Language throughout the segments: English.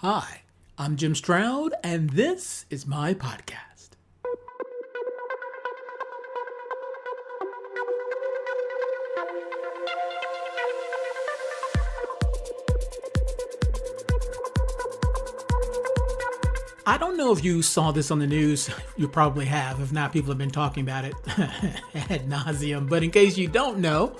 Hi, I'm Jim Stroud, and this is my podcast. I don't know if you saw this on the news. You probably have. If not, people have been talking about it ad nauseum. But in case you don't know,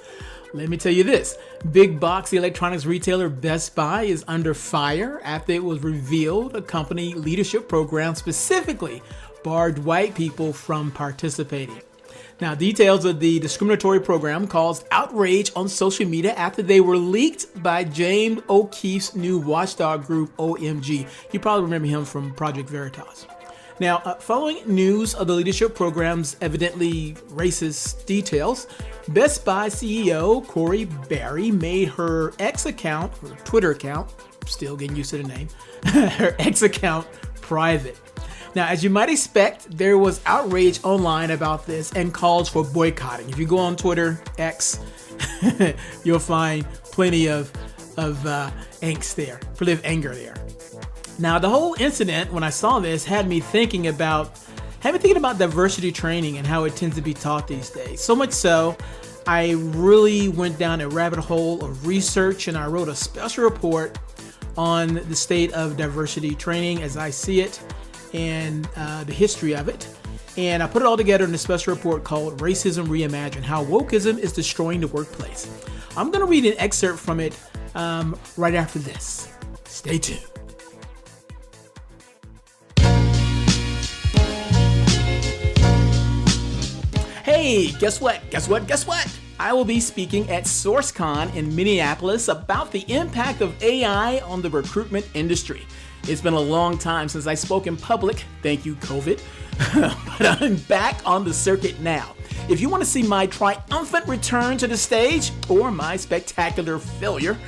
let me tell you this. Big box electronics retailer Best Buy is under fire after it was revealed a company leadership program specifically barred white people from participating. Now, details of the discriminatory program caused outrage on social media after they were leaked by James O'Keefe's new watchdog group, OMG. You probably remember him from Project Veritas. Now, following news of the leadership program's evidently racist details, Best Buy CEO Corey Barry made her X account, her Twitter account, still getting used to the name, her X account private. Now, as you might expect, there was outrage online about this and calls for boycotting. If you go on Twitter, X, you'll find plenty of angst there, plenty of anger there. Now, the whole incident, when I saw this, had me thinking about diversity training and how it tends to be taught these days. So much so, I really went down a rabbit hole of research and I wrote a special report on the state of diversity training as I see it and the history of it. And I put it all together in a special report called Racism Reimagined, How Wokeism is Destroying the Workplace. I'm going to read an excerpt from it right after this. Stay tuned. Hey, guess what? I will be speaking at SourceCon in Minneapolis about the impact of AI on the recruitment industry. It's been a long time since I spoke in public, thank you COVID, but I'm back on the circuit now. If you want to see my triumphant return to the stage or my spectacular failure,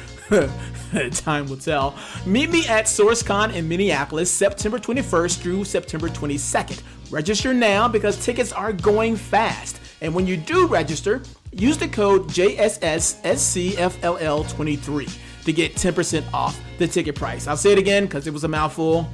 time will tell, meet me at SourceCon in Minneapolis, September 21st through September 22nd. Register now because tickets are going fast. And when you do register, use the code JSSSCFLL23 to get 10% off the ticket price. I'll say it again because it was a mouthful.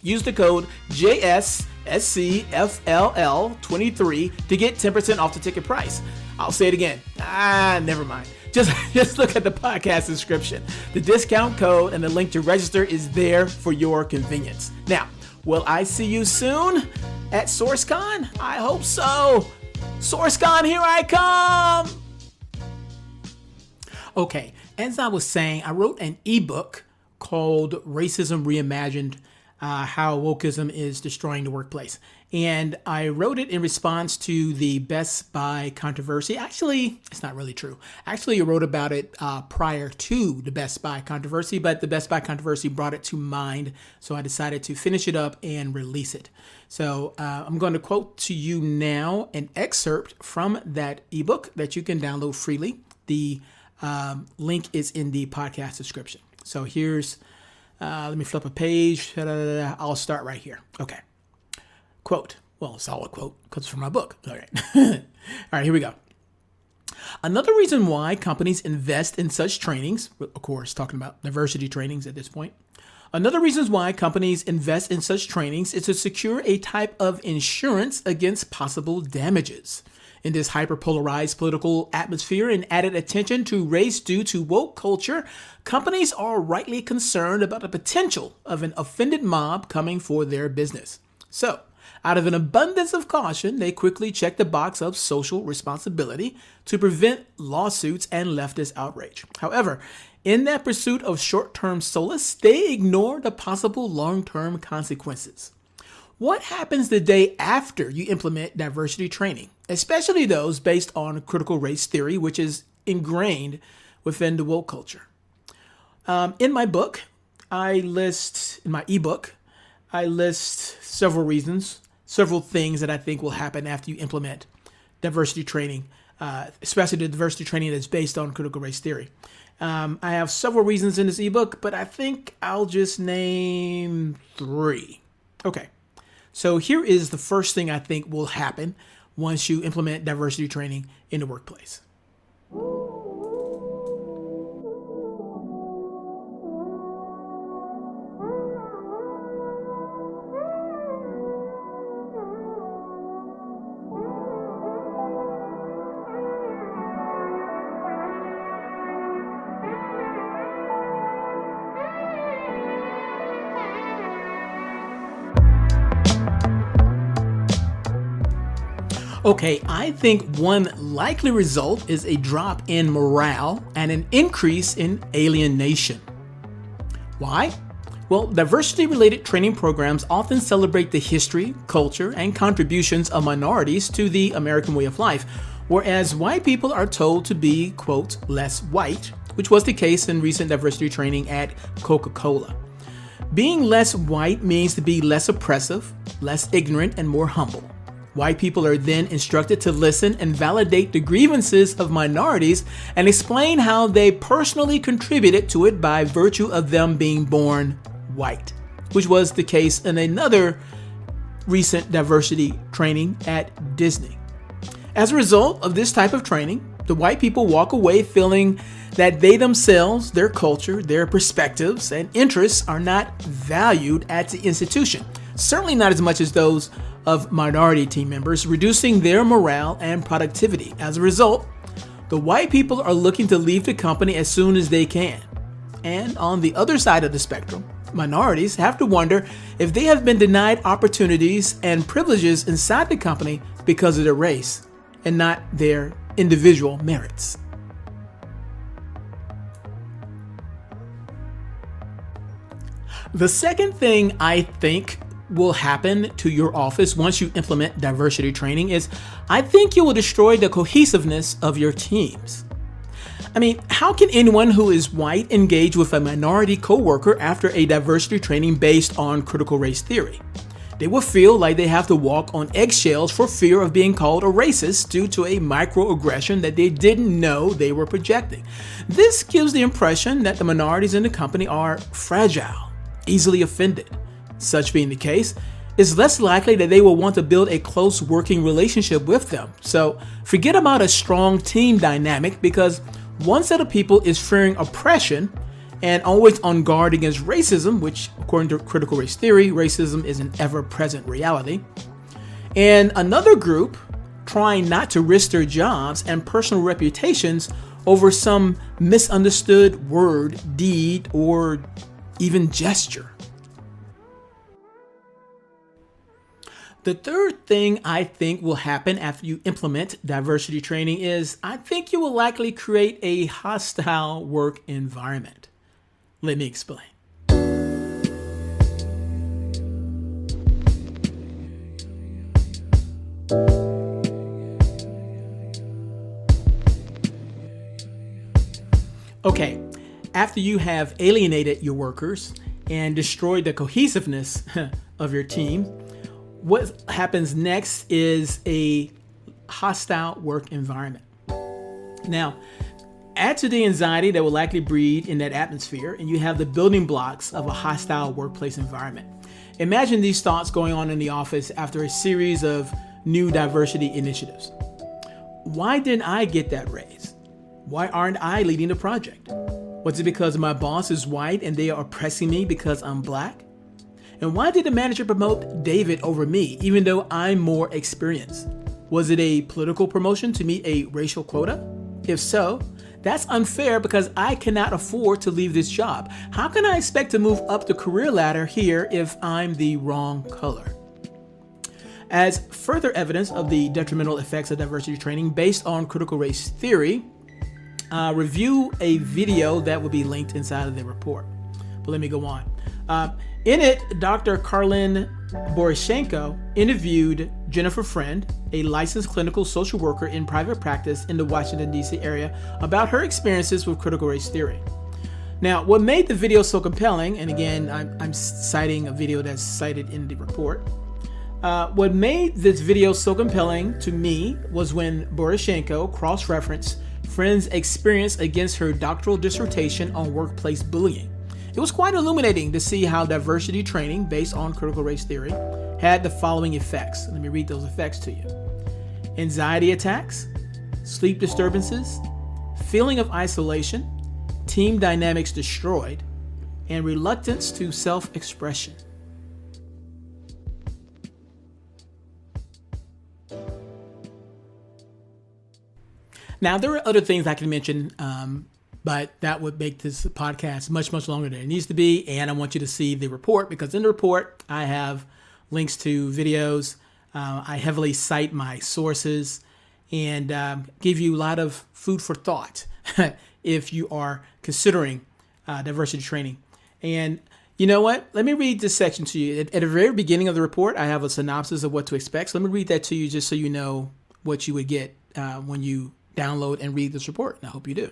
Use the code JSSCFLL23 to get 10% off the ticket price. I'll say it again. Never mind. Just look at the podcast description. The discount code and the link to register is there for your convenience. Now, will I see you soon at SourceCon? I hope so. SourceCon, here I come. Okay, as I was saying, I wrote an ebook called Racism Reimagined, How Wokeism is Destroying the Workplace. And I wrote it in response to the Best Buy controversy. Actually, it's not really true. Actually, I wrote about it prior to the Best Buy controversy, but the Best Buy controversy brought it to mind, so I decided to finish it up and release it. So I'm going to quote to you now an excerpt from that ebook that you can download freely. The link is in the podcast description. So here's, let me flip a page. I'll start right here. Okay. Quote. Well, it's all a quote because it's from my book. All right. All right, here we go. Another reason why companies invest in such trainings, of course, talking about diversity trainings at this point. Another reason why companies invest in such trainings is to secure a type of insurance against possible damages. In this hyperpolarized political atmosphere and added attention to race due to woke culture, companies are rightly concerned about the potential of an offended mob coming for their business. So, out of an abundance of caution, they quickly check the box of social responsibility to prevent lawsuits and leftist outrage. However, in that pursuit of short-term solace, they ignore the possible long-term consequences. What happens the day after you implement diversity training, especially those based on critical race theory, which is ingrained within the woke culture? In my ebook, I list several reasons, several things that I think will happen after you implement diversity training, especially the diversity training that's based on critical race theory. I have several reasons in this ebook, but I think I'll just name 3. Okay. So here is the first thing I think will happen once you implement diversity training in the workplace. Okay, I think one likely result is a drop in morale and an increase in alienation. Why? Well, diversity-related training programs often celebrate the history, culture, and contributions of minorities to the American way of life, whereas white people are told to be, quote, less white, which was the case in recent diversity training at Coca-Cola. Being less white means to be less oppressive, less ignorant, and more humble. White people are then instructed to listen and validate the grievances of minorities and explain how they personally contributed to it by virtue of them being born white, which was the case in another recent diversity training at Disney. As a result of this type of training, the white people walk away feeling that they themselves, their culture, their perspectives, and interests are not valued at the institution, certainly not as much as those of minority team members, reducing their morale and productivity. As a result, the white people are looking to leave the company as soon as they can. And on the other side of the spectrum, minorities have to wonder if they have been denied opportunities and privileges inside the company because of their race and not their individual merits. The second thing I think will happen to your office once you implement diversity training is I think you will destroy the cohesiveness of your teams. I mean, how can anyone who is white engage with a minority coworker after a diversity training based on critical race theory? They will feel like they have to walk on eggshells for fear of being called a racist due to a microaggression that they didn't know they were projecting. This gives the impression that the minorities in the company are fragile, easily offended. Such being the case, it's less likely that they will want to build a close working relationship with them. So forget about a strong team dynamic, because one set of people is fearing oppression and always on guard against racism, which according to critical race theory, racism is an ever-present reality. And another group trying not to risk their jobs and personal reputations over some misunderstood word, deed, or even gesture. The third thing I think will happen after you implement diversity training is I think you will likely create a hostile work environment. Let me explain. Okay, after you have alienated your workers and destroyed the cohesiveness of your team, what happens next is a hostile work environment. Now, add to the anxiety that will likely breed in that atmosphere, and you have the building blocks of a hostile workplace environment. Imagine these thoughts going on in the office after a series of new diversity initiatives. Why didn't I get that raise? Why aren't I leading the project? Was it because my boss is white and they are oppressing me because I'm black? And why did the manager promote David over me, even though I'm more experienced? Was it a political promotion to meet a racial quota? If so, that's unfair because I cannot afford to leave this job. How can I expect to move up the career ladder here if I'm the wrong color? As further evidence of the detrimental effects of diversity training based on critical race theory, review a video that will be linked inside of the report. But let me go on. In it, Dr. Karlin Boryshenko interviewed Jennifer Friend, a licensed clinical social worker in private practice in the Washington, D.C. area, about her experiences with critical race theory. Now, what made the video so compelling, and again, I'm citing a video that's cited in the report, what made this video so compelling to me was when Boryshenko cross-referenced Friend's experience against her doctoral dissertation on workplace bullying. It was quite illuminating to see how diversity training based on critical race theory had the following effects. Let me read those effects to you. Anxiety attacks, sleep disturbances, feeling of isolation, team dynamics destroyed, and reluctance to self-expression. Now, there are other things I can mention, but that would make this podcast much, much longer than it needs to be. And I want you to see the report because in the report, I have links to videos I heavily cite my sources and give you a lot of food for thought if you are considering diversity training. And you know what? Let me read this section to you. At the very beginning of the report, I have a synopsis of what to expect. So let me read that to you just so you know what you would get when you download and read this report. And I hope you do.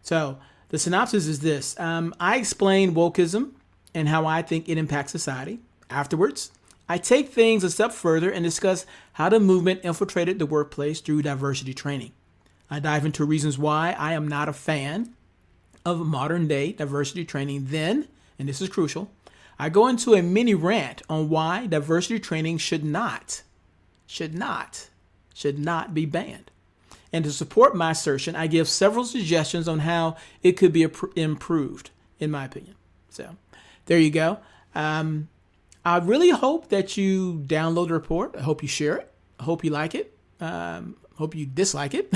So the synopsis is this. I explain wokeism and how I think it impacts society. Afterwards, I take things a step further and discuss how the movement infiltrated the workplace through diversity training. I dive into reasons why I am not a fan of modern day diversity training. Then, and this is crucial, I go into a mini rant on why diversity training should not be banned. And to support my assertion, I give several suggestions on how it could be improved, in my opinion. So there you go. I really hope that you download the report. I hope you share it. I hope you like it. Hope you dislike it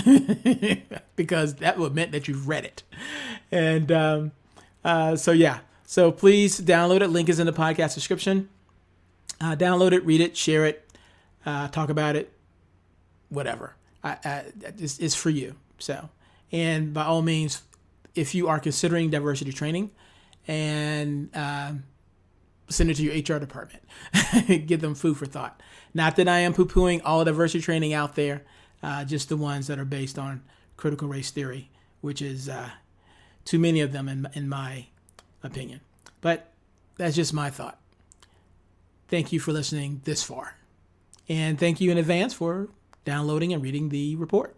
because that would mean that you've read it. And so please download it. Link is in the podcast description. Download it, read it, share it, talk about it, whatever. It's for you. So, and by all means, if you are considering diversity training, and send it to your HR department. Give them food for thought. Not that I am poo-pooing all diversity training out there, just the ones that are based on critical race theory, which is too many of them in my opinion. But that's just my thought. Thank you for listening this far. And thank you in advance for downloading and reading the report.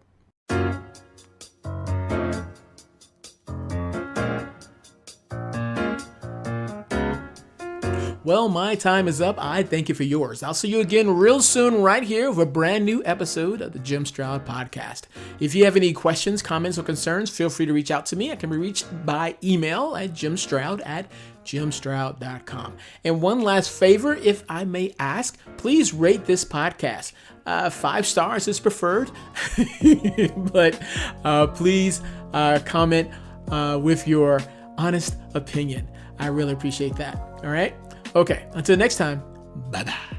Well, my time is up. I thank you for yours. I'll see you again real soon right here with a brand new episode of the Jim Stroud Podcast. If you have any questions, comments, or concerns, feel free to reach out to me. I can be reached by email at jimstroud@jimstroud.com. And one last favor, if I may ask, please rate this podcast. 5 stars is preferred, but please comment with your honest opinion. I really appreciate that. All right. Okay, until next time, bye-bye.